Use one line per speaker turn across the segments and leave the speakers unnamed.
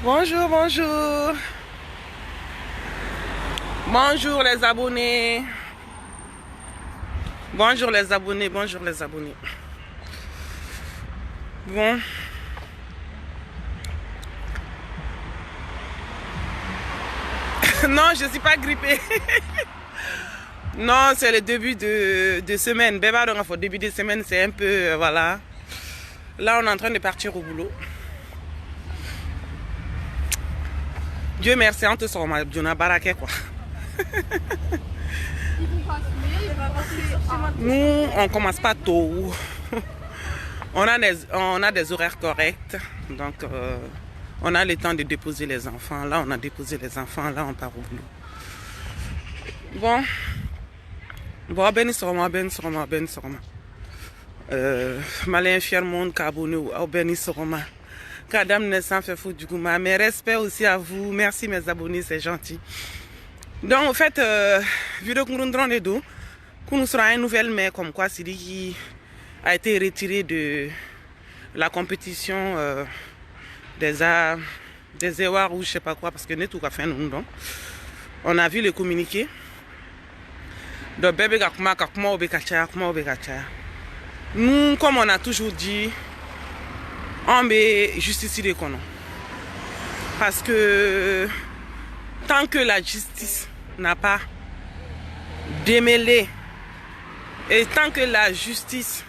Bonjour, bonjour. Bonjour les abonnés. Bonjour les abonnés, bonjour les abonnés. Bon. Non, je ne suis pas grippée. Non, c'est le début de semaine. Béba, donc, au début de semaine, c'est un peu, voilà. Là, on est en train de partir au boulot. Dieu merci, on te sort ma baraque, quoi. Nous, on commence pas tôt. On a des horaires corrects. Donc, on a le temps de déposer les enfants. Là, on a déposé les enfants. Là, on part au boulot. Bon. Bon, ben, sorma. Malin fier monde, cabounou, ben, sorma. Kadam ne s'en fait foutre du coup. Mes respects aussi à vous. Merci mes abonnés, c'est gentil. Donc, en fait, vidéo que nous rendons les deux, nous sera une nouvelle, mais comme quoi Sidiki a été retiré de la compétition des EWAR ou je sais pas quoi, parce que nous tout fait nous. Donc, on a vu le communiqué. Donc, bébé nous, comme on a toujours dit, on met justice de kono. Parce que tant que la justice n'a pas démêlé et tant que la justice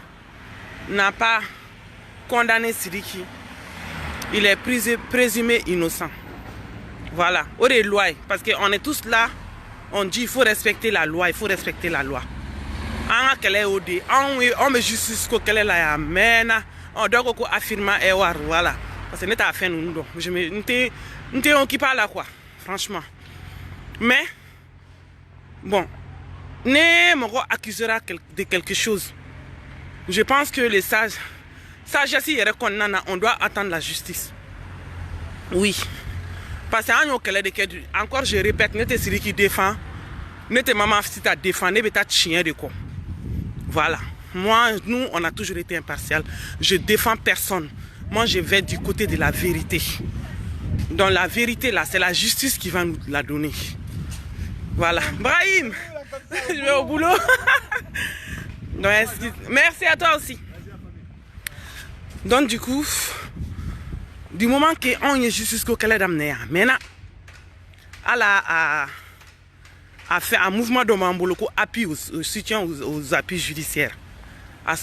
n'a pas condamné Sidiki, il est présumé innocent. Voilà. Au des lois, parce qu'on est tous là, on dit il faut respecter la loi, il faut respecter la loi. On met justice qu'elle est là, amen. On doit affirmer et voilà. Parce que nous avons fait nous. Je me on qui parle là quoi, franchement. Mais bon, ne me accusera de quelque chose. Je pense que les sages, on doit attendre la justice. Oui. Parce que encore je répète, nous sommes celui qui défend, nous sommes maman si tu défends, nous sommes chien de quoi. Voilà. Moi, nous, on a toujours été impartial. Je défends personne. Moi, je vais du côté de la vérité. Donc la vérité, là, c'est la justice qui va nous la donner. Voilà. Brahim, je vais au boulot. Donc, merci à toi aussi. Donc, du coup, du moment qu'on est justice qu'elle est d'amener, maintenant, elle a fait un mouvement de Mambolo qui appuie aux appuis judiciaires.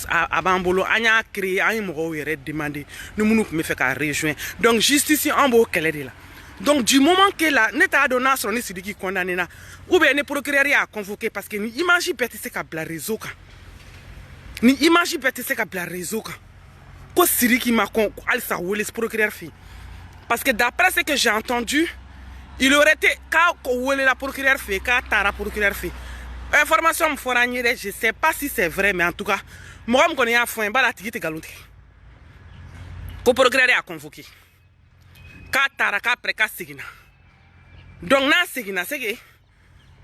À Bambolo, on a créé un numéro demandé, nous me fait rejoindre. Donc, justice en beau qu'elle est là. Donc, du moment que la neta donné son Sidiki condamné, ou bien le procureur a convoqué parce que ni imagine peut-être c'est qu'à la réseau. Ni imagine peut-être c'est qu'à la réseau. Quand Sidiki m'a alsa ou les procureurs fait. Parce que d'après ce que j'ai entendu, il aurait été quand la procureur fait, quand la procureur fait. Information me fournit, je ne sais pas si c'est vrai, mais en tout cas, moi je connais un fond, la tigite galonte. Le procureur a convoqué. Donc,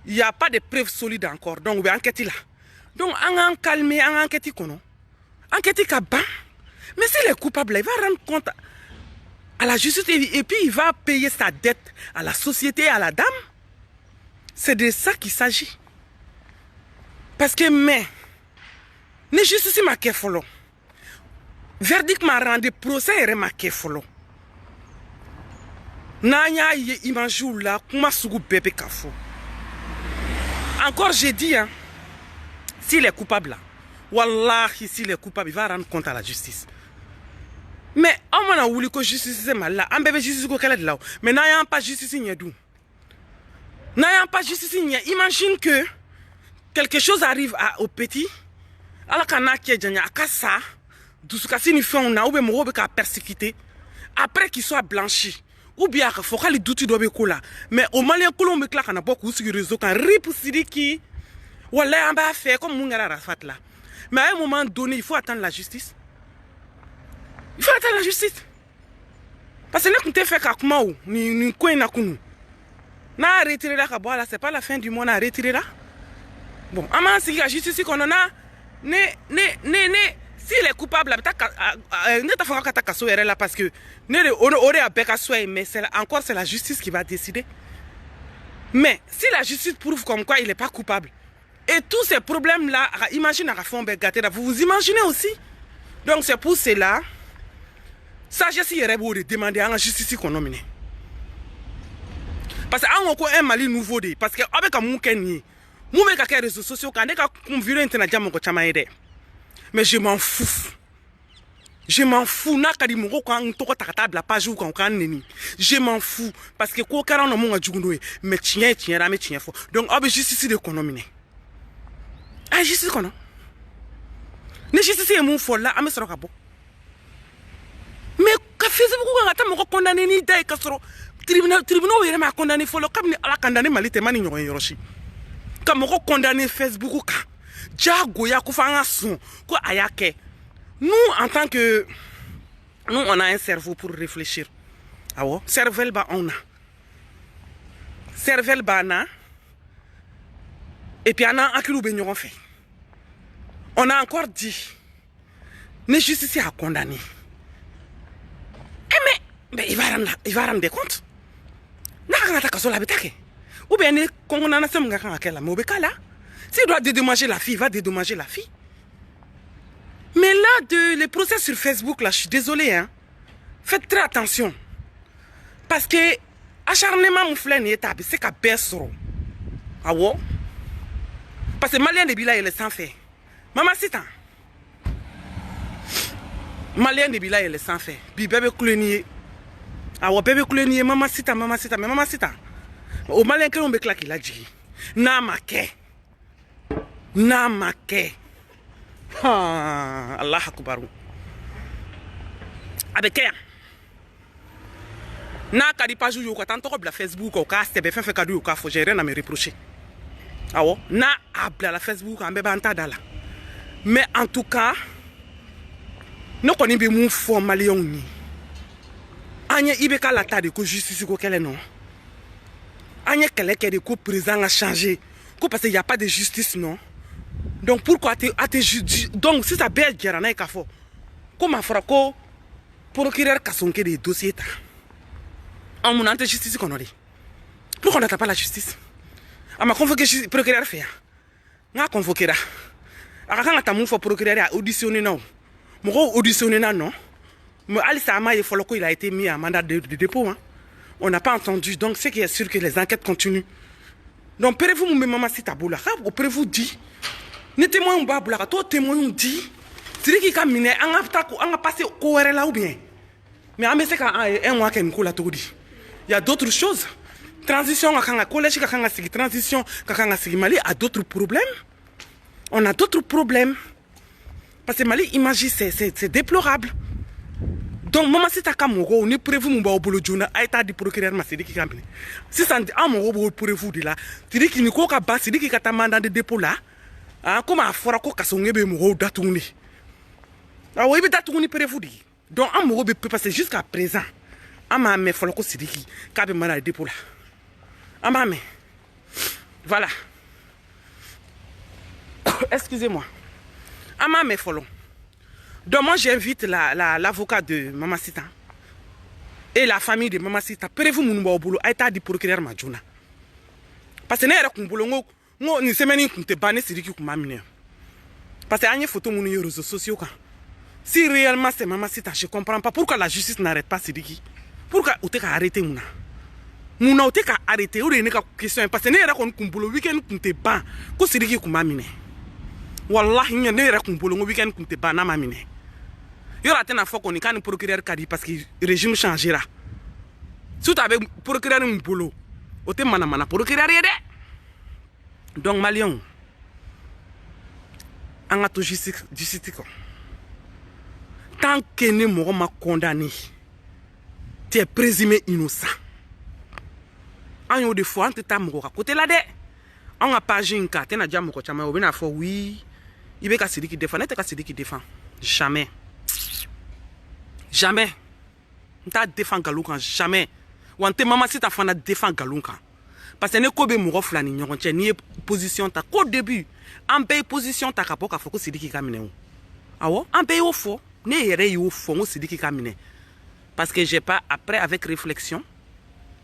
il n'y a pas de preuves solides encore. Donc, on va enquêter là. Donc, on va calmer, on va enquêter. Enquêter Kaban. Mais s'il est coupable, il va rendre compte à la justice et puis il va payer sa dette à la société, à la dame. C'est de ça qu'il s'agit. Parce que, mais, ne justice m'a fait follow. Verdict m'a rendu procès et m'a fait follow. Nanya imanjou là, kuma sugu bébé kafo. Encore j'ai dit, hein, s'il est coupable là, wallahi s'il est coupable, il va rendre compte à la justice. Mais on na wuli ko justice c'est mal là an bébé justice ko kala de là mais n'a pas justice n'y dou n'a pas justice n'y imagine que quelque chose arrive au petit ala kana ki janya akasa dousuka ni fait on a ou be mo be ka persécuter après qu'il soit blanchi ou bien faut que les douti dobe kola mais au malien kolon be kla kana beaucoup sur réseau kan rip sidiki wala on va faire comme Mungara Rafat là mais à un moment donné il faut attendre la justice. Il faut attendre la justice. Parce que nous avons fait kakuma ou ni quoi na kunu. Na retiré là là c'est pas la fin du monde à retirer là. Bon, ama si la justice qu'on en a s'il est coupable ne ta fera kata kaso là parce que ne aurait à beka soit mais c'est encore c'est la justice qui va décider. Mais si la justice prouve comme quoi il est pas coupable et tous ces problèmes là imagine à fond gâté vous vous imaginez aussi. Donc c'est pour cela ça, je suis de demander à la justice qu'on nomine. Parce qu'on a un Mali nouveau. Parce que avec un moukeni, moumeka les réseaux sociaux, quand on a vu l'internet, mais je m'en fous. Je m'en fous. Je m'en fous. Parce que quand on a mon adjoint, mais tiens, donc, on a justice de qu'on nomine. Ah, justice qu'on a. Ne justice est mon folle là, à me sera bon. Mais quand Facebook a condamné ni dai kasoro tribunal yere ma condamné folo comme ni ala condamné malite mani nyoy yoroshi comme ko condamné Facebook ka jago ya ko fanga son ko ayake nous en tant que nous on a un cerveau pour réfléchir awo cerveau ba on a cerveau ba na et puis on a akilu be nyon fait on a encore dit ne justice a condamné. Mais il va rendre compte. Ou bien, quand on a un s'il doit dédommager la fille, il va dédommager la fille. Mais là, les procès sur Facebook, là, je suis désolé, hein. Faites très attention. Parce que, acharnement, mon frère n'est pas, c'est qu'à baisse. Ah ouais? Parce que Malien de Bila, il est sans fait. Maman, c'est un. Malien de Bila, il est sans fait. Bibé Koulenier. Ah ouais, bébé Koulenier, maman, c'est un, maman, c'est un, mais maman, c'est un. Au Malien, que l'on me claque, il a dit. Namake. Namake. Allah Akbaru. Avec elle. Na kadi pas jouer au tant que la Facebook au cas c'est fait cadeau au cas faut gérer na me reprocher. Ah ouais, na abla la Facebook en beba anta dala. Mais en tout cas, nous connaissons bien mon fort malien ni. Anya ibeka la tade ko justice ko kele non. Anya kele ke de ko président a changé. Ko parce qu'il y a pas de justice non. Donc pourquoi donc si ça belle guerre na kafo. Comment fera ko procureur kasonke des dossiers ta. En mon ante justice qu'on a dit. Pourquoi on n'attend pas la justice? On m'a convoqué le procureur fait. On a convoqué là. Quand on a fait procureur a auditionné non. Mon auditionné non. Mais Alissa Ama il a été mis en mandat de dépôt. Hein. On n'a pas entendu. Donc c'est qui est sûr que les enquêtes continuent. Donc prévu mon maman si taboula. Prévu dit. Ne témoin pas boula. Toi témoin dit. C'est qui a miné. On a passé au là ou bien. Mais on sait qu'un mois qu'elle nous l'a tout dit. Il y a d'autres choses. Transition à collège, transition à Mali a d'autres problèmes. On a d'autres problèmes. Parce que Mali, imagine, c'est déplorable. Donc, maman, si tu as on est prévu mon boulot, on a été dit procureur, mais c'est dit qu'il a mis. Si ça dit, mon prévu de là, c'est dit qu'il n'y a pas c'est dit qu'il y a un mandat de dépôt là. Comment à faire quoi qu'à son ébé mon datouni. Ah oui, mais datouni prévu. Donc, mon peut passer jusqu'à présent. Ama me foloko sidiki kabe mana dépôt là. Ama me. Voilà. Excusez-moi. Ama me folon. Donc moi j'invite l'avocat de Mama Sita et la famille de Mama Sita. Prévu mon boulot a été dit procureur Majuna. Parce que n'est pas boulot ngo ni semaine qu'on te banne sidiki ko mamine. Parce que anye photo mon réseaux sociaux quand. Si réellement c'est Mama Sita, je comprends pas pourquoi la justice n'arrête pas sidiki. Pourquoi vous avez arrêté Mouna? Mouna, vous avez arrêté. Vous avez une question. Parce que nous avons un boulot week-end qui est ban. Qu'est-ce que vous avez fait? Wallah, nous avons un boulot week-end qui est ban. Il y aura un fois qu'on est quand le procureur qui dit parce que le régime changera. Si tu avais procureur un boulot, au thème manamana procureur yede. Donc Malion, on a tout justice. Tant que ne m'a condamné, tu es présumé innocent. On a des fois, on te t'a côté là de. On a pas une carte, on a déjà mon coach, mais on a fait oui. Il y a des gens qui défendent, il y a des gens qui défendent. Jamais. Jamais. On t'a défendu Galoukan, jamais. Ou on te maman si ta femme défend Galoukan. Parce que ne kobe mouro flani nyon tche ni position ta qu'au début. En paye position ta kapo ka foko sidiki kamine. Awo, en paye au fond, ne yere au fond sidiki kamine. Parce que j'ai pas après avec réflexion,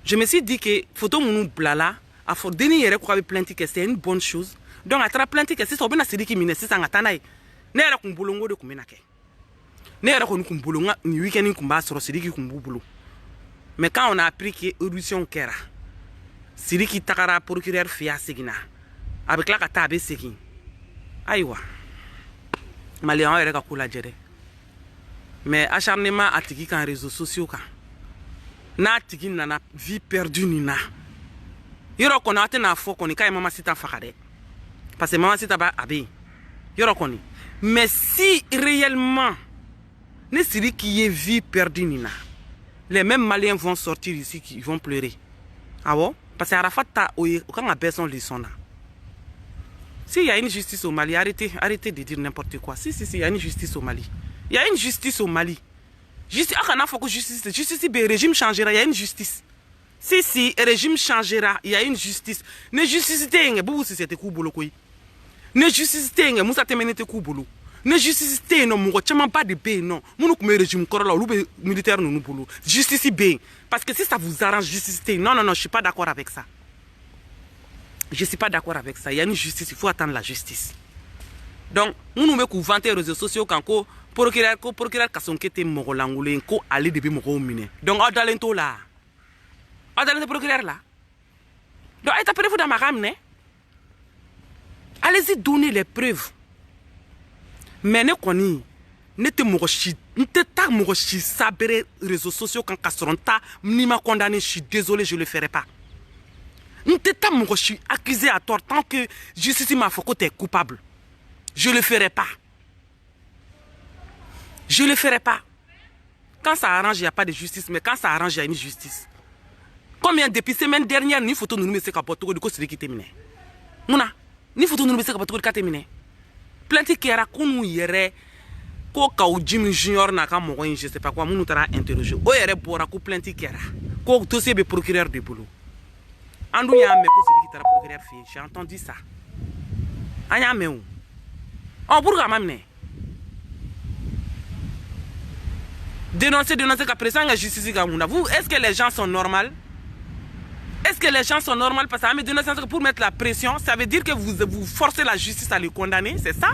je me suis dit que photo mounou blala a faut deni yere ko plainte que c'est une bonne chose. Donc à travers plainte que c'est so bena sidiki mine c'est ça ngatanai. Ne yere ko bolongo de kumena ke. Ne yere ko kumbolonga ni weekend kumba soro sidiki kumbubulo. Mais quand on a appris que audition kera Sidiki takara procureur fia segina avec la kata be segin aïwa Malien yere ka kula jere mais acharnement atiki kan réseaux sociaux kan na tiki nana vie perdue nina yoro kono atena fo koni kay mama sita fakade parce que mama sita ba abi yoro koni mais si réellement ne Sidiki est vie perdue nina les mêmes Maliens vont sortir ici qui vont pleurer ah bon. Parce que Arafat a quand on a son leçon là. S'il y a une justice au Mali, arrêtez de dire n'importe quoi. Si, il y a une justice au Mali. Il y a une justice au Mali. Justice, justice, le régime changera, il y a une justice. Si, le régime changera, il y a une justice. Ne justice t'engue, vous si c'était koubolo koi. Ne justice t'engue, moussa temenete koubolo. Ne justice t'engue, non, mon chama pas de bé, non. Mon régime korola, ou militaire nous boulot. Justice bé. Parce que si ça vous arrange, justice t'engue. Non, je suis pas d'accord avec ça. Je suis pas d'accord avec ça. Il y a une justice, il faut attendre la justice. Donc, nous nous mettons vanter les réseaux sociaux quand procureur kasonke mogolangoulé ko aller depuis mogomine. Donc, on talento là. On talento procureur là. Donc, est après vous dans ma rame, allez-y donner les preuves. Mais ne koni ne te mogoshi, ne te ta mogoshi sabere réseaux sociaux quand kasronta ni m'a condamné, je suis désolé, je le ferai pas. Nteta mon je suis accusé à tort tant que justice m'a fait que tu es coupable. Je le ferai pas. Je le ferai pas. Quand ça arrange, il n'y a pas de justice, mais quand ça arrange, il y a une justice. Combien depuis semaine dernière, ni photo nous nous mettons capote de quoi c'est qui terminé. Mouna, ni photo nous nous mettons capote de quoi terminé. Planté qui era kunu yere ko ka Jimmy Junior na ka mo je sais pas quoi munu tara interroger. O yere bora ko planté qui era. Ko dossier be procureur de boulot. Andou ya me ko c'est qui tara procureur fi. J'ai entendu ça. Anya me ou. On pourquoi m'amener. Dénoncer qu'après ça, la justice vous, est-ce que les gens sont normaux? Est-ce que les gens sont normaux? Parce que dénoncer pour mettre la pression, ça veut dire que vous forcez la justice à le condamner, c'est ça?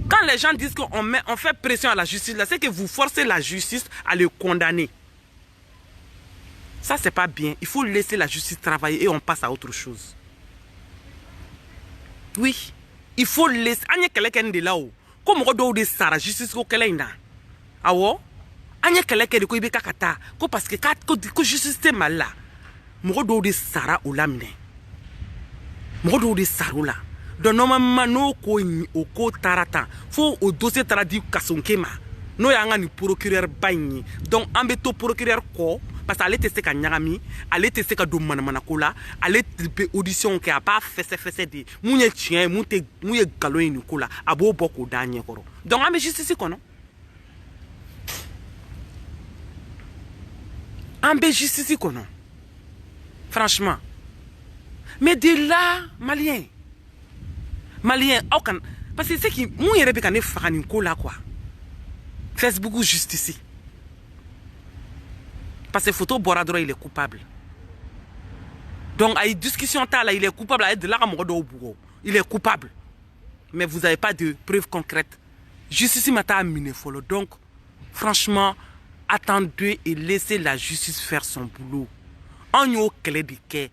Quand les gens disent qu'on fait pression à la justice, c'est que vous forcez la justice à le condamner. Ça, c'est pas bien. Il faut laisser la justice travailler et on passe à autre chose. Oui, il faut laisser. Anya quelqu'un de là-haut. Comme on doit dire ça, la justice ko quelqu'un. Ah ouais? Anya quelqu'un de quoi il kata. Ko parce que quand justice est mal là. Mon doit dire Sarah ou l'amne. Mon doit dire Sarah là. Donc normalement no ko au ko tarata. Faut au dossier taradi kasonkema. No yanga ni procureur bagni. Donc ambeto procureur ko. Parce qu'elle était ka nyagami, elle était ka do manamanakola, elle était audition qui a pas fait de mouye chien, mouye galoin nikola, abo boko danye koro. Donc ambe justice kono. Ambe justice kono. Franchement. Mais de là, Malien, aucun parce que c'est qui mouye rebe kane fakani kola quoi. Facebook justice. Parce que photo Boradro il est coupable. Donc à une discussion là il est coupable de là il est coupable. Mais vous n'avez pas de preuves concrètes. Justice m'a miné follow. Donc franchement attendez et laissez la justice faire son boulot. En yo clé de quai.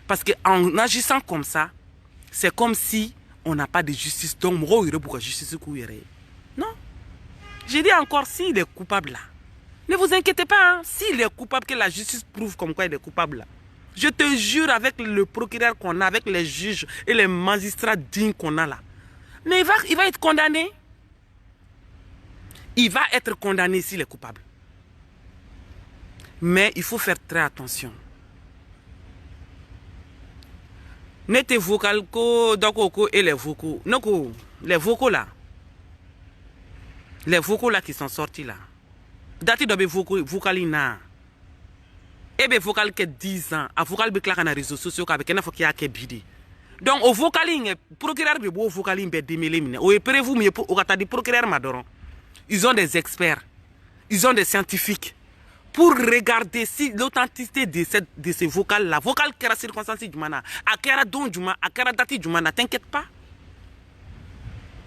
Parce que en agissant comme ça, c'est comme si on n'a pas de justice. Donc moi il pourquoi justice couillère. Non. Je dis encore, s'il est coupable là, ne vous inquiétez pas, hein, s'il est coupable, que la justice prouve comme quoi il est coupable là. Je te jure, avec le procureur qu'on a, avec les juges et les magistrats dignes qu'on a là, mais il va être condamné. Il va être condamné s'il est coupable. Mais il faut faire très attention. N'était vocal que et les vocaux. Non, les vocaux là. Les vocaux là qui sont sortis là. Dati dobe vocalina. Ebe vocal que 10 ans. A vocal be claque na réseaux sociaux avec un fokia ke bidi. Donc au vocaling procureur be bo vocaling be démêlé mine. O prévu mais au kata di procureur madoron. Ils ont des experts. Ils ont des scientifiques pour regarder si l'authenticité de ces vocales là. Vocal qui a circonstance du mana. A kera don du mana. A kera dati du mana. T'inquiète pas.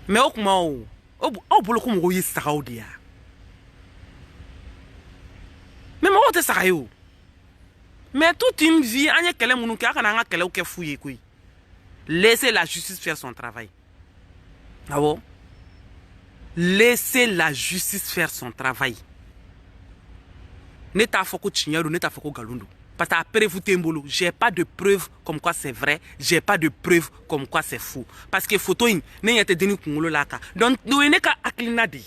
Mais au comment au bolo comme royer saoudia. Mais moi te sarayo. Mais toute une vie, anya kele munuka kana kele ou ke fouiller kui. Laissez la justice faire son travail. Ah bon? Laissez la justice faire son travail. Neta foko chinyaro, neta foko galundu. Parce qu'après vous tembolo, j'ai pas de preuves comme quoi c'est vrai, j'ai pas de preuves comme quoi c'est faux. Parce que photo in, n'est te deni kungolo laka. Donc, nous n'est qu'à aklinadi.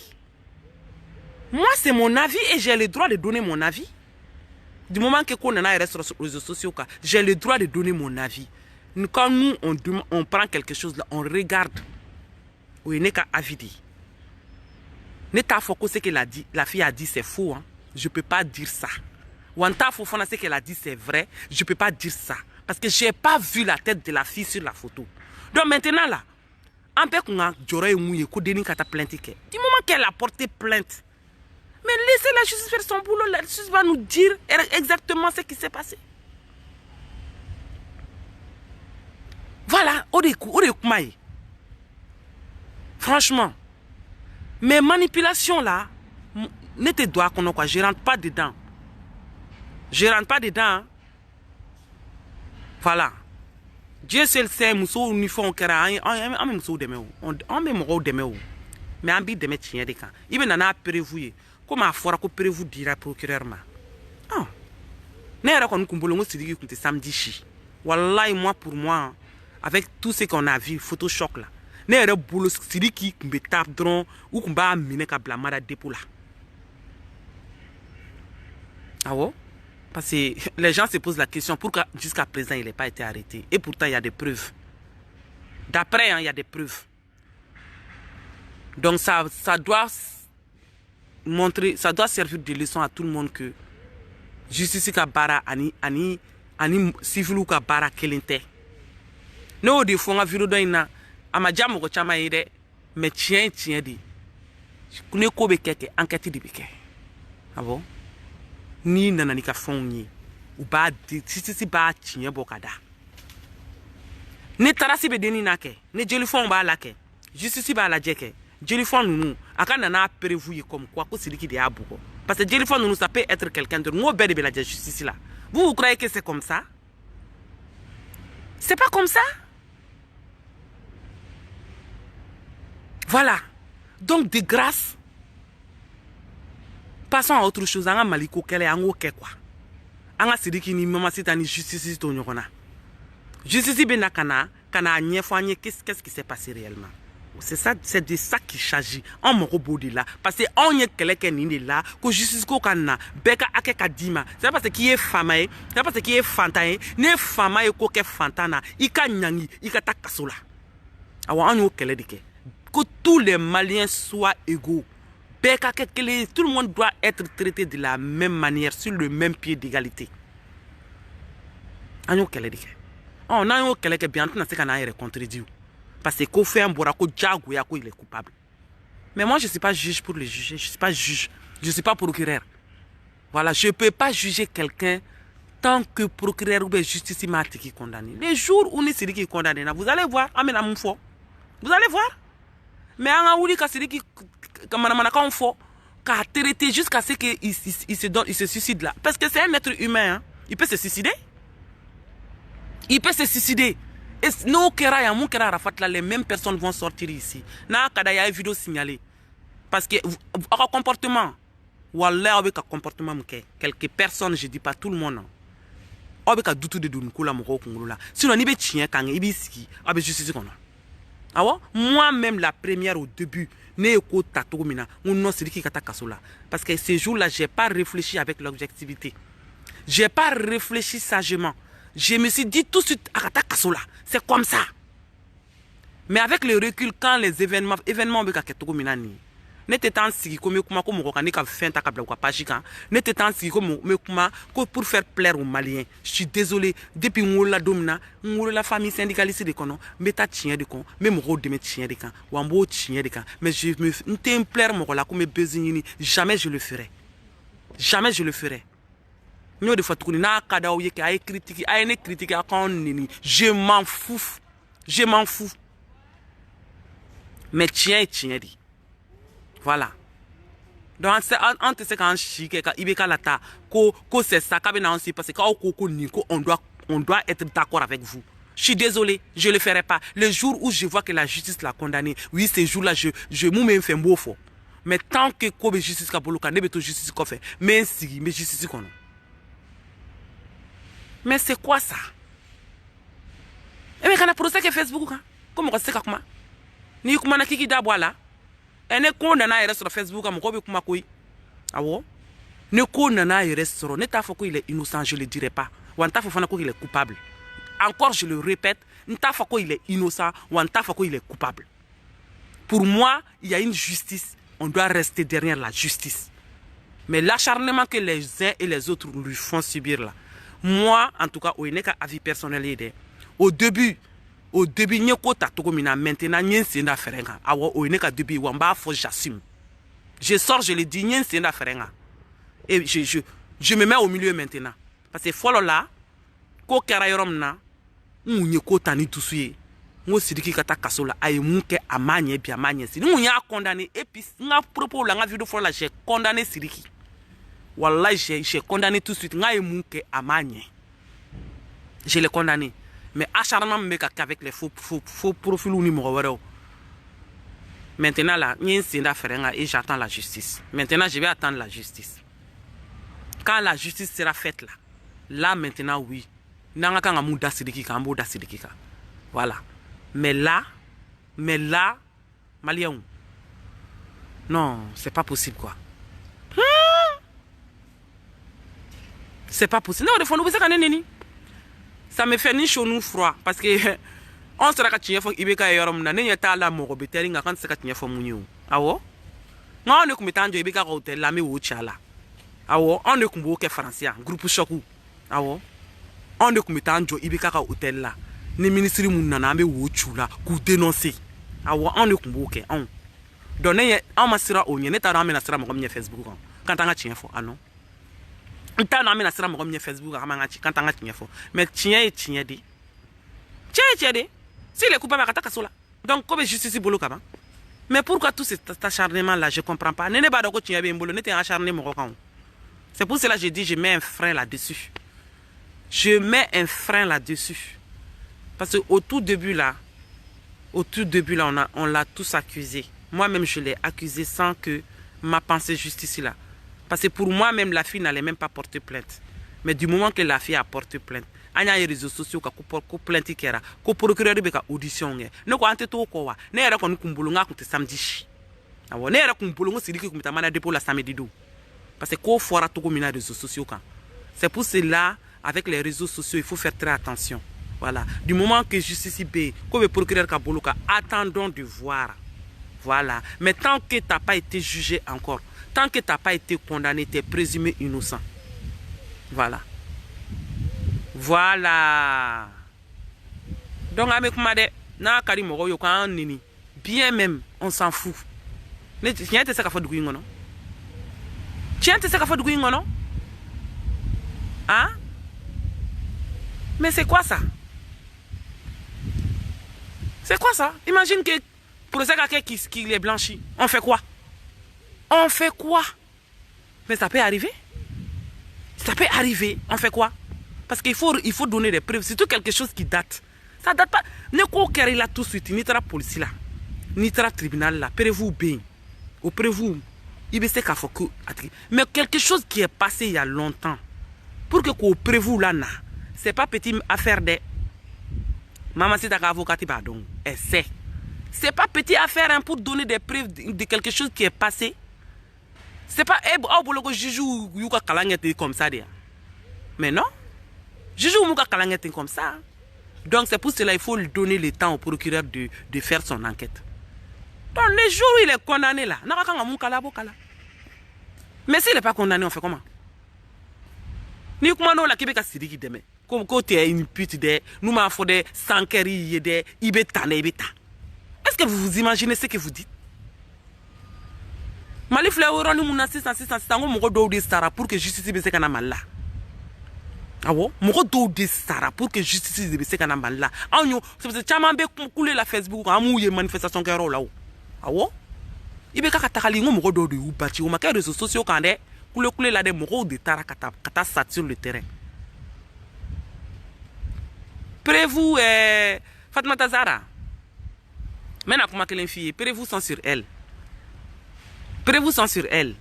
Moi, c'est mon avis et j'ai le droit de donner mon avis. Du moment que qu'on en a reste sur les réseaux sociaux, j'ai le droit de donner mon avis. Quand nous, on prend quelque chose là, on regarde. Oui, n'est qu'à avidi. Neta foko ce qu'elle a dit, la fille a dit c'est faux. Hein. Je peux pas dire ça. Wanta Fofana ce qu'elle a dit c'est vrai. Je peux pas dire ça. Parce que j'ai pas vu la tête de la fille sur la photo. Donc maintenant là, en fait qu'on a Djora et Mouye, qu'on dénie qu'à ta plainte. Du moment qu'elle a porté plainte, mais laissez la justice faire son boulot. La justice va nous dire exactement ce qui s'est passé. Voilà, franchement, mes manipulations là, ne te dois qu'on quoi, je rentre pas dedans. Je rentre pas dedans. Hein. Voilà. Dieu seul sait, Mousso uniforme kera, on me mousso deme ou, on me moro deme ou, mais on bi deme tient de quand. Il me n'en a prévu. Comment à fois qu'on prévu dire à procureur ma. Ah. N'est-ce qu'on kumbolongo sidiki kunte samedi chi. Wallahi moi pour moi, avec tout ce qu'on a vu, Photoshop là. N'est-ce boulot sidiki kumbe tape dron ou kumba mine ka blamada dépôt là. Ah ouais? Parce que les gens se posent la question pourquoi jusqu'à présent il n'a pas été arrêté. Et pourtant il y a des preuves. D'après, hein, il y a des preuves. Donc ça doit montrer, ça doit servir de leçon à tout le monde que justice ka bara ani civil ka bara kelente. No de fonga viro do ina amaja mo ko chama ide mais tien di. Kune ko be keke enquête di beke. Ah bon? Ni nana ni ka fonyi ou ba di si ba tien bokada. Ne tarasi be deni na ke, ne jeli fon ba la ke. Justice ba la jeke. Jeli fon nous aka nana prévu comme quoi ko siliki de abuko. Parce que jeli fon nous ça peut être quelqu'un de ngo be de la justice là. Vous croyez que c'est comme ça? C'est pas comme ça? Voilà. Donc de grâce, passons à autre chose. Anga maliko kele ango ke quoi. Anga sidiki ni mama sita ni justice to nyokona. Justice be nakana kana nyefanye qu'est-ce qui s'est passé réellement. C'est ça, c'est de ça qu'il s'agit. On me robode là parce que on y est quelqu'un ni là que justice ko kana beka akeka dima. C'est parce qu'il est famae, c'est parce qu'il est fantae, ne famae ko ke fantana, ika nyangi, ika takasola. Awa on y est que tous les Maliens soient égaux. Tout le monde doit être traité de la même manière, sur le même pied d'égalité. On a un quelqu'un bien entendu c'est qu'on a contredit. Parce que qu'on fait un borako diago yako il est coupable. Mais moi je ne suis pas juge pour le juger, je ne suis pas juge, je ne suis pas procureur. Voilà, je ne peux pas juger quelqu'un tant que procureur ou justice m'a qui condamné. Les jours où on est qui condamné, vous allez voir, vous allez voir. Mais on a dit que quand faut traiter jusqu'à ce qu'il se suicide là. Parce que c'est un être humain, hein. Il peut se suicider. Il peut se suicider. Et nous, les mêmes personnes vont sortir ici. Na kada ya vidéo signalée. Parce que votre comportement, wallah, avec un comportement, quelques personnes, je ne dis pas tout le monde. Avec un doute de Dunkoula, mon Kongula. Sinon, il y a des quand il y a des justice. Moi-même, la première au début, parce que ces jours-là, je n'ai pas réfléchi avec l'objectivité. Je n'ai pas réfléchi sagement. Je me suis dit tout de suite, c'est comme ça. Mais avec le recul, quand les événements n'était en sigi comme pour faire plaire aux Maliens. Je suis désolé. Depuis la domina, la famille syndicaliste de kono, mais ta tient de con, mais mon rôle de mettre tient de can, ou un beau tient de can. Mais je me t'aime plaire mon rôle comme besoin. Jamais je le ferai. Jamais je le ferai. Nous de fois tout na kada ou yeke ay critique, ay ne critique à quand nini. Je m'en fous. Je m'en fous. Mais tiens dit. Voilà. Donc, entre ce qu'on chique, ibeka lata, ko c'est ça, parce qu'on doit être d'accord avec vous. Je suis désolé, je ne le ferai pas. Le jour où je vois que la justice l'a condamné, oui, ce jour-là, je m'en fais un beau faux. Mais tant que la justice a justice qu'on fait, mais si, mais justice qu'on a. Mais c'est quoi ça? Et mais quand on a procès que Facebook, comment on sait comment? Ni comment on a qui d'abord là? Et ne condamné à sur Facebook à mon copain comme quoi? Ah ouais? Ne condamné à sur, ne t'a fait qu'il est innocent, je le dirai pas. Ou en t'a fait qu'il est coupable. Encore, je le répète, ne t'a fait qu'il est innocent, ou en t'a fait qu'il est coupable. Pour moi, il y a une justice. On doit rester derrière la justice. Mais l'acharnement que les uns et les autres lui font subir là, moi, en tout cas, au avis personnel, au début, maintenant, j'assume. Je sors, je le dis, et je me mets au milieu maintenant. Parce que follow là, ko karayorom na, ko tani tout suye. Ngo sidiki kata kasola ay munke amanye bi amanye si. Nous ya condamné et puis nga propos la nga vidéo follow là, j'ai condamné Sidiki. Wallahi j'ai condamné tout de suite nga munke amanye. Je l'ai condamné. Mais acharnement avec les faux profils ou numéro. Maintenant là, et j'attends la justice. Maintenant, je vais attendre la justice. Quand la justice sera faite là maintenant oui. Voilà. Mais là, Malien, non, c'est pas possible quoi. C'est pas possible. Non, des fois, nous vous ça me fait ni chaud ni froid parce que on sera quand faut ibeka yorom na ne ta la mo beteri nga quand sera quand faut munyu awo on ne kumita njo ibeka hotel la me wo chala awo on ne kumbo ke français groupe choku awo on ne kumita njo ibeka hotel la ne ministre mun na me wo chula ku dénoncer awo on ne kumbo ke on donner on masira onye ne ta ramena sira mo comme Facebook quand tanga chien fo ah non t'as nommé la sera Facebook quand t'as gagné faux mais tiens dit si les coupables à Katakasola donc comme justice bolo kaba mais pourquoi tout cet acharnement là je comprends pas n'est pas d'accord tiens bien bolo n'était acharné mon cocan c'est pour cela que je dis je mets un frein là-dessus parce que au tout début là on l'a tous accusé moi-même je l'ai accusé sans que ma pensée justice là. Parce que pour moi-même, la fille n'allait même pas porter plainte. Mais du moment que la fille a porté plainte, il y a les réseaux sociaux qui ont plainte qui era, qui procureur de audition. Ne quoi ante to quoi, ne era qu'on kumbulunga qu'on te samedi. Awo ne era kumbulunga c'est dit que qu'on t'a dépôt la samedi do. Parce que qu'on fera tout comme les réseaux sociaux quand. C'est pour cela avec les réseaux sociaux il faut faire très attention. Voilà. Du moment que justice B, comme le procureur Kaboloka, attendons de voir. Voilà. Mais tant que tu n'as pas été jugé encore. Tant que tu n'as pas été condamné, tu es présumé innocent. Voilà. Voilà. Donc, avec Made, bien même, on s'en fout. Tiens, tu sais qu'à faire du guingo, non? Tiens, tu sais qu'à faire du guingo, non? Hein? Mais c'est quoi ça? C'est quoi ça? Imagine que pour quelqu'un qui est blanchi, on fait quoi? On fait quoi? Mais ça peut arriver. Ça peut arriver. On fait quoi? Parce qu'il faut donner des preuves. Surtout quelque chose qui date. Ça date pas. Ne quoi là tout de suite. Ni tra police là. Ni tra tribunal là. Pérez-vous bien. auprès de vous, il sait qu'il faut que... Mais quelque chose qui est passé il y a longtemps, pour que auprès de vous, là, c'est pas petite affaire de... Maman, c'est ta avocate, pardon. Elle sait. C'est pas petite affaire hein, pour donner des preuves de quelque chose qui est passé. C'est pas... Oh, Jijou, Yuka Kalangete comme ça, déjà. Mais non. Jijou, Yuka Kalangete comme ça. Donc, c'est pour cela qu'il faut lui donner le temps au procureur de faire son enquête. Donc, le jour où il est condamné là, mais s'il n'est pas condamné, on fait comment? Ni comment on l'a Québec à Sidiki demain. Comme côté une pute de, nous m'en faut des sankeri de, ibeta ne ibeta. Est-ce que vous vous imaginez ce que vous dites? Malif la oran nous muna 600 on moko do de sara pour que justice be se kana malla. Ah bon? Moko do de sara pour que justice be se kana malla. Anyo, c'est chama be couler la Facebook amouye manifestation kero là. Awo ibe kaka takali ngo moko do de ubati o maka réseaux sociaux kande kule la de moko de tara kata sat sur le terrain. Prévez-vous Fatma Tazara. Maintenant comment qu'elle fille, prévez-vous sont sur elle. Prévez-vous sont sur elle.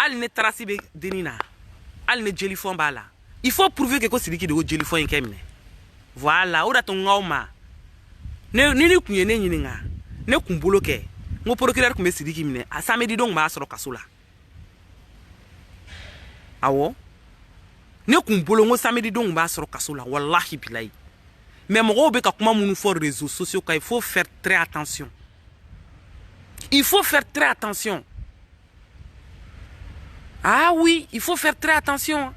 Elle ne trace be denina. Elle ne jelifon bala. Il faut prouver que ko sidiki de jelifon kemne. Voilà, ora ton ngoma. Ne kunye ne nyininga. Ne kumboloke ngo procureur kumbe sidiki mine a samedi donc ba soro kasula awo ne kumbolo ngo samedi donc ba soro kasula wallahi billahi mais mo be ka kuma munu for réseaux sociaux il faut faire très attention. Il faut faire très attention. Ah oui, il faut faire très attention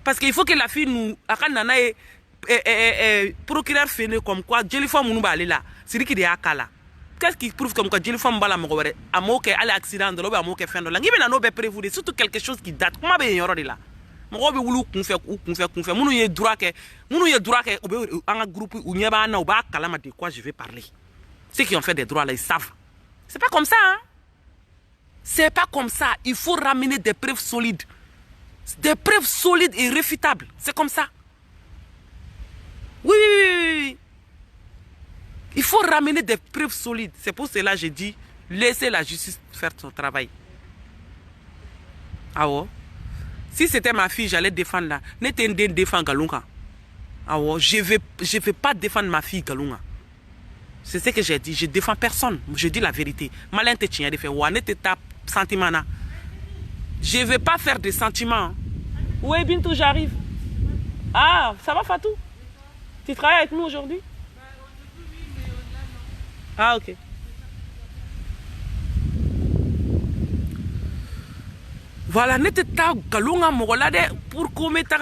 parce qu'il faut que la fille nous akana procureur fait comme quoi jelifo munu ba aller là sidiki de akala. Qu'est-ce qui prouve comme quoi Dieu femme bala mogore amoke aller accident de l'obe amoke fin de la ngi na no be prévu surtout quelque chose qui date comment be yoro de là mogobe wulu kun fait munu ye droit que obe un groupe ou nyeba na oba kalama de quoi je vais parler. Ceux qui ont fait des droits là ils savent. C'est pas comme ça hein. C'est pas comme ça, il faut ramener des preuves solides. Des preuves solides et irréfutables, c'est comme ça. Oui. Il faut ramener des preuves solides. C'est pour cela que j'ai dit, laissez la justice faire son travail. Ah ouais? Si c'était ma fille, j'allais défendre là. N'était défendre Galunga. Ah ouais? Je vais pas défendre ma fille Galunga. C'est ce que j'ai dit. Je défends personne. Je dis la vérité. Malin te tient de faire. Ou n'était ta sentiment là. Je vais pas faire des sentiments. Oui, Bintou, j'arrive. Ah, ça va Fatou? Tu travailles avec nous aujourd'hui? Ah, ok. Voilà, n'était pas galunga mogolade pour commettre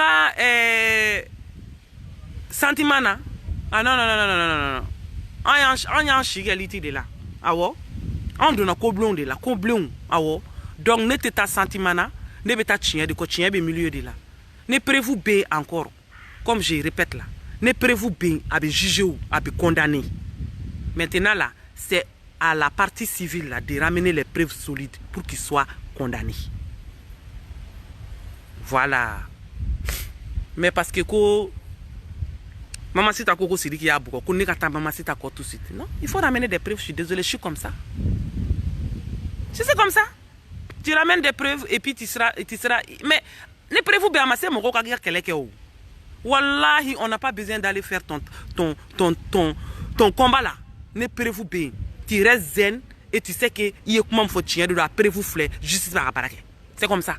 sentiment. Ah non. On y a un chigalité de là. Ah ouais? On donne un coblon de là. Coblon. Ah ouais? Donc, n'était pas sentiment. Ne pas chien de cochien au milieu de là. Ne prévez-vous bien encore. Comme je répète là. Ne prévez-vous bien à juger ou à condamner. Maintenant là, c'est à la partie civile là, de ramener les preuves solides pour qu'ils soient condamnés. Voilà. Mais parce que maman si t'as coco sidi qui a beaucoup, qu'on n'est qu'à maman si t'as tout de suite. Non, il faut ramener des preuves. Je suis désolé, je suis comme ça. Je suis comme ça. Tu ramènes des preuves et puis tu seras. Mais les preuves bien amassées, mon coca quelqu'un où. Wallahi, on n'a pas besoin d'aller faire ton combat là. Ne prévez-vous bien. Tu restes zen et tu sais que il y a comment faut tirer de la prévez-vous fleur justice va apparaître. C'est comme ça.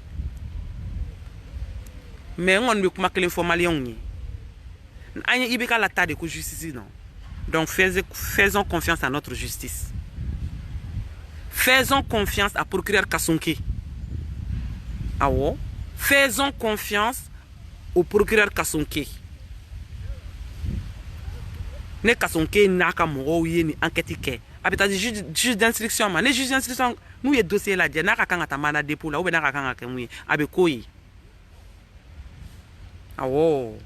Mais on ne peut pas que l'information. Anya ibeka la tade ko justice non. Donc faisons confiance à notre justice. Faisons confiance à procureur Kasonké. Ah ouais? Faisons confiance au procureur Kasonké. Ne Kasonké naka moro yeni enquête ke. Abeta juge d'instruction ma. Les juges d'instruction nous y dossier là, naka kanga tamana dépôt là ou naka kanga kemui abe koyi. Ah ouais.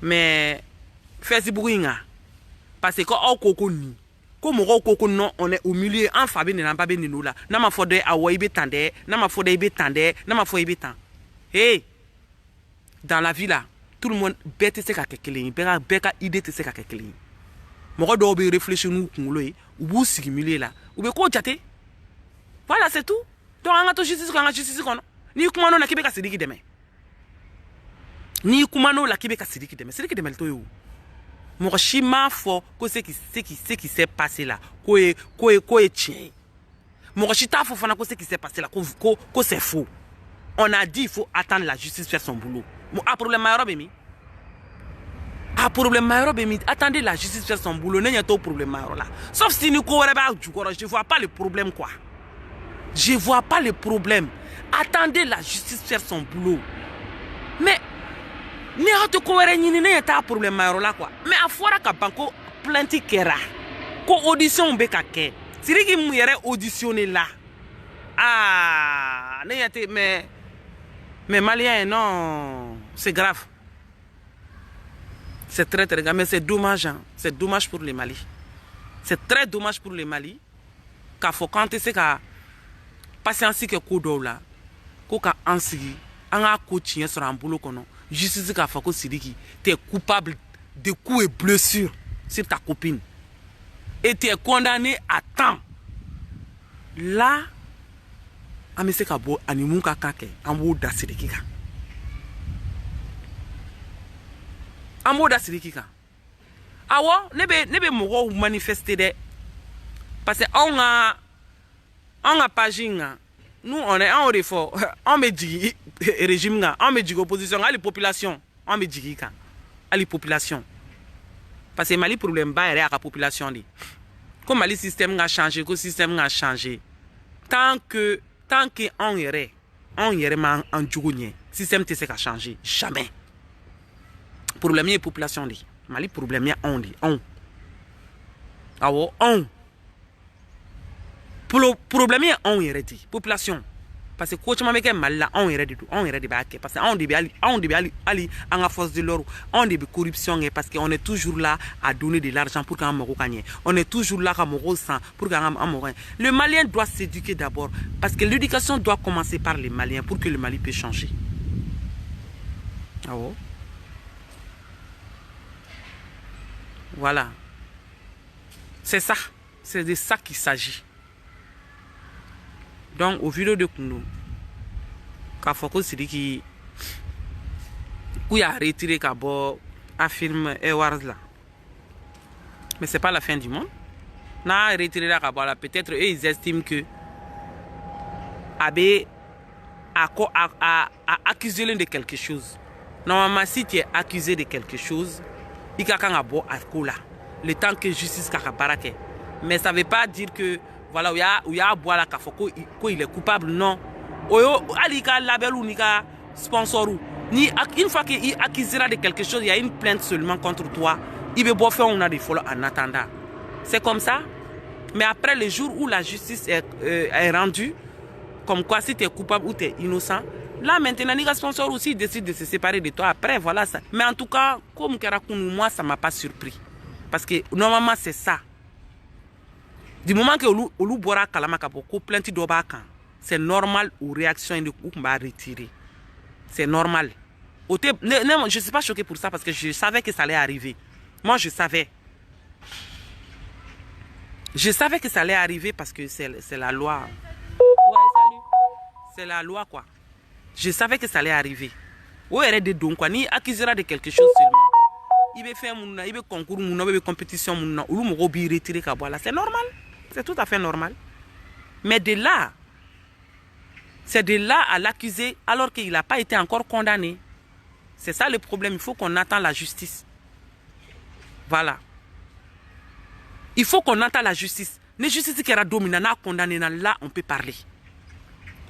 Mais Facebook parce que au koko ni comme au koko non on est au milieu en fabi ne pas ben nous là na ma fode awo ibe tande na ma fode ibe tande na ma fode ibe tan hey dans la vie là tout le monde bête c'est kakekele beka idée c'est kakekele mo do be réfléchir nous kunlo yi ou bu sigi milieu là ou be ko jate Voilà, c'est tout. Donc, on a tout justice, on a justice, on a. Ni kumano na kibeka sidiki deme. Ni kumano la kibeka sidiki deme. Sidiki deme le toyo. Mon chima fo ko ce qui s'est passé là. Ko e tien. Mon chita fo fana ko ce qui s'est passé là. Ko c'est faux. On a dit il faut attendre la justice faire son boulot. Mon problème mayor bemi. Problème mayor bemi. Attendez la justice faire son boulot. N'est pas problème mayor là. Sauf si nous courons je vois pas le problème quoi. Je vois pas le problème. Attendez la justice faire son boulot. Mais ne hatu ko were nyini ne ta problème mayor là quoi. Mais afora ka banko plainte kera. Ko audition be ka ke. Siriki mu yere auditionner là. Ah, ne yate mais Maliens non, c'est grave. C'est très grave mais c'est dommage hein. C'est dommage pour les Mali. C'est très dommage pour les Mali. Ka faut quand c'est ka patience que kodo là. Ko ka ansigi anga ko tien sur un boulot kono. Justice ka fako Sidiki, tu es coupable de coups et blessures sur ta copine. Et tu es condamné à temps. Là, amese ka bo animu ka kake, ambo da Sidiki ka. Ambo da Sidiki ka. Awo, nebe mogo manifester de. Parce que on a pagina. Nous, on est en réforme. On me dit régime, on me dit opposition, à la population. On me dit à la population. Parce que Mali problème bas est à la population. Comme Mali système a changé, que le système a changé. Tant que on irait en djougounier, système a changé. Jamais. Problème est population. Mali problème est on. Ah ouais, on. Problème est on irait dit population parce que coach mameke mal on irait dit on irait débarquer parce que on devait aller en force de l'or on devait corruption parce qu'on est toujours là à donner de l'argent pour qu'on me gagne on est toujours là à me sang pour qu'on me le Malien doit s'éduquer d'abord parce que l'éducation doit commencer par les Maliens pour que le Mali puisse changer. Ah ouais. Voilà, c'est ça, c'est de ça qu'il s'agit. Donc, au vidéo de Koundou, Kafoko Sidiki, qui a retiré Kabo, affirme Ewars là. Mais c'est pas la fin du monde. N'a retiré la Kabo là, peut-être eux ils estiment que Abbé a accusé l'un de quelque chose. Normalement, si tu es accusé de quelque chose, il y a un bon là. Le temps que justice Kakabarake. Mais ça ne veut pas dire que voilà, où il y a boire la kafoko, il est coupable, non. Oyo, alika label ou nika sponsor ou. Ni une fois qu'il accusera de quelque chose, il y a une plainte seulement contre toi. Il veut boire faire on a des follow en attendant. C'est comme ça. Mais après le jour où la justice est rendue, comme quoi si tu es coupable ou tu es innocent, là maintenant, les sponsors aussi décident de se séparer de toi. Après, voilà ça. Mais en tout cas, comme Karakoun, moi, ça ne m'a pas surpris. Parce que normalement, c'est ça. Du moment que Olu Bora Kalamaka Boko plainte d'Obaka, c'est normal ou réaction de Koumba retirer. C'est normal. Je ne suis pas choqué pour ça parce que je savais que ça allait arriver. Moi, je savais. Je savais que ça allait arriver parce que c'est la loi. Ouais, salut. C'est la loi, quoi. Je savais que ça allait arriver. Ou il y a des dons, quoi. Ni accusera de quelque chose seulement. Il va faire il va concours, il va compétition, il va retirer. C'est normal. C'est tout à fait normal. Mais de là, c'est de là à l'accuser alors qu'il n'a pas été encore condamné. C'est ça le problème. Il faut qu'on attende la justice. Voilà. Il faut qu'on attende la justice. La justice qui est dominante, condamné, là, on peut parler.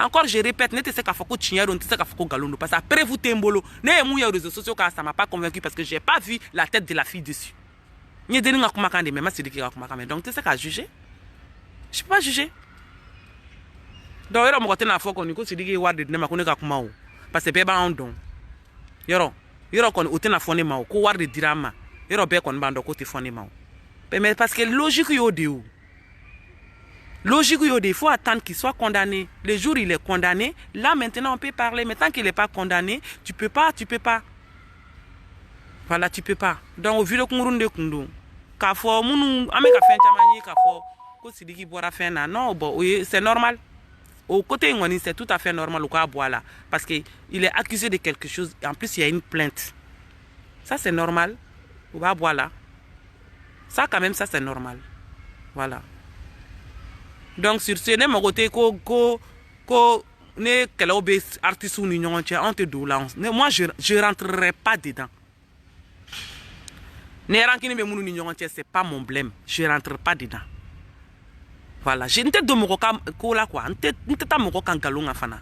Encore, je répète, ne te sais qu'à faut que tu aies ne te sais qu'à faut que galondo. Parce que après vous t'embolo, ne mouille aux réseaux sociaux car ça m'a pas convaincu parce que j'ai pas vu la tête de la fille dessus. Ni de n'importe quoi de même, c'est de qui a comment donc tu sais qu'à juger. Je peux pas juger. Donc il y a mon côté na fois qu'on dit que c'est dit que voir de ne m'a connu qu'à comment parce que bébé en don. Yoro qu'on ôte na fondé mao, qu'on voir de dirama. Yoro bé qu'on bande côté fondé mao. Mais parce que logique yo de où. Logique, il faut attendre qu'il soit condamné. Le jour où il est condamné, là maintenant on peut parler. Mais tant qu'il n'est pas condamné, tu peux pas. Voilà, tu peux pas. Donc au vu de Kourunde Koundou, Kafo, Mounou, Ameka Fin Chamani, Kafo, Kosidiki Bora Fena, non, bon, oui, c'est normal. au côté Ngoni, c'est tout à fait normal au cas là. Parce qu'il est accusé de quelque chose. Et en plus, il y a une plainte. Ça, c'est normal. Au bas, voilà. Ça, quand même, ça, c'est normal. Voilà. Donc, sur ce, mon côté, artiste ou on te doule. Moi, je ne rentrerai pas dedans. C'est pas mon blême. Je ne rentre pas dedans. Voilà. Je ne te donne pas quoi. Je ne te donne pas galon afana.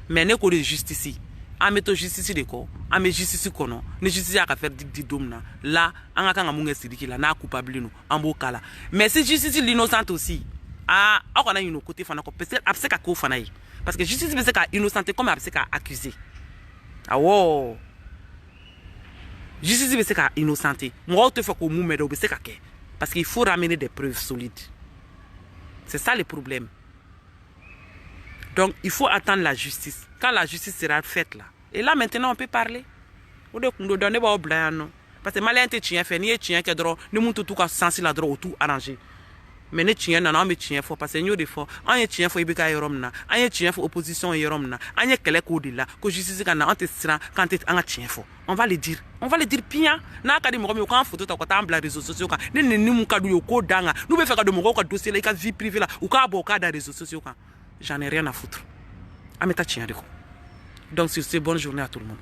Mais ne ko de justice. Ameto justice de ko. Ame justice kono. Ne justice a faire di domna. Là, on a quand même sidiki là na coupable nous. Ambo kala. Mais si justice l'innocente aussi. Ah, on a une côté fana ko peut-être abse ka ko fana yi. Parce que justice c'est ka innocente comme abse ka accusé. Ah wow. Justice c'est ka innocente. Moi te fait ko moumedo be c'est ka ke. Parce qu'il faut ramener des preuves solides. C'est ça le problème. Donc, il faut attendre la justice. Quand la justice sera faite là. Et là, maintenant, on peut parler. Parce que malin te tient fait, ni tient que droit, ni mon tout cas sens la droit tout arrangé. Mais ne tient non, mais tient faut parce que nous des fois, on y tient faut ibeka yoromna, on y tient faut opposition yoromna, on y kele ko de là, que justice quand on te sera quand tu en tient faut. On va le dire bien. Na ka di mo ko kan photo ta ko ta ambla réseaux sociaux kan. Ni mu ka du yo ko danga. Nous be faire ka de mo ko dossier là, ka vie privée là, ou ka bo ka dans réseaux sociaux kan. J'en ai rien à foutre. Ameta tient de ko. Donc sur ce, bonne journée à tout le monde.